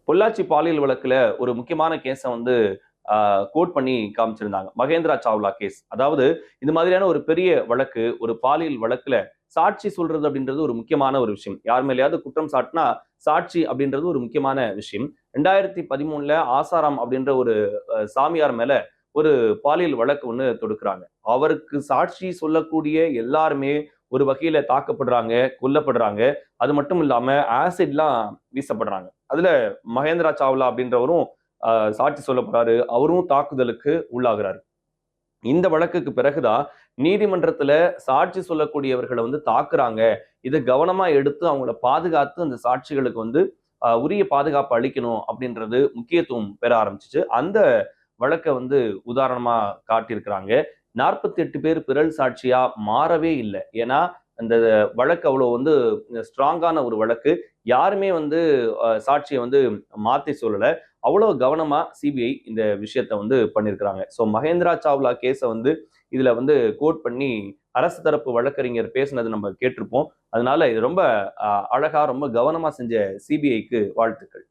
பொள்ளாச்சி பாலியல் வழக்குல ஒரு முக்கியமான கேஸ வந்து கோட் பண்ணி காமிச்சிருந்தாங்க. மகேந்திரா சாவ்லா கேஸ். அதாவது இந்த மாதிரியான ஒரு பெரிய வழக்கு, ஒரு பாலியல் வழக்குல சாட்சி சொல்றது அப்படின்றது ஒரு முக்கியமான ஒரு விஷயம். யார் மேலயாவது குற்றம் சாட்டுனா, சாட்சி அப்படின்றது ஒரு முக்கியமான விஷயம். 2013ல ஆசாராம் அப்படின்ற ஒரு சாமியார் மேல ஒரு பாலியல் வழக்கு ஒண்ணு தொடுக்குறாங்க. அவருக்கு சாட்சி சொல்லக்கூடிய எல்லாருமே ஒரு வகையில தாக்கப்படுறாங்க, கொல்லப்படுறாங்க. அது மட்டும் இல்லாம ஆசிட்லாம் வீசப்படுறாங்க. அதுல மகேந்திரா சாவ்லா அப்படின்றவரும் சாட்சி சொல்ல போறாரு. அவரும் தாக்குதலுக்கு உள்ளாகுறாரு. இந்த வழக்குக்கு பிறகுதான் நீதிமன்றத்துல சாட்சி சொல்லக்கூடியவர்கள வந்து தாக்குறாங்க. இத கவனமா எடுத்து அவங்கள பாதுகாத்து அந்த சாட்சிகளுக்கு வந்து உரிய பாதுகாப்பு அளிக்கணும் அப்படின்றது முக்கியத்துவம் பெற ஆரம்பிச்சுச்சு. அந்த வழக்க வந்து உதாரணமா காட்டியிருக்கிறாங்க. 48 பேர் பிறல் சாட்சியா மாறவே இல்ல. ஏன்னா, அந்த வழக்கு அவ்வளவு வந்து ஸ்ட்ராங்கான ஒரு வழக்கு. யாருமே வந்து சாட்சிய வந்து மாத்தி சொல்லல. அவ்வளவு கவனமா சிபிஐ இந்த விஷயத்த வந்து பண்ணியிருக்கிறாங்க. ஸோ மகேந்திரா சாவ்லா கேஸ வந்து இதுல வந்து கோட் பண்ணி அரசு தரப்பு வழக்கறிஞர் பேசினது நம்ம கேட்டிருப்போம். அதனால இது ரொம்ப அழகா, ரொம்ப கவனமா செஞ்ச சிபிஐக்கு வாழ்த்துக்கள்.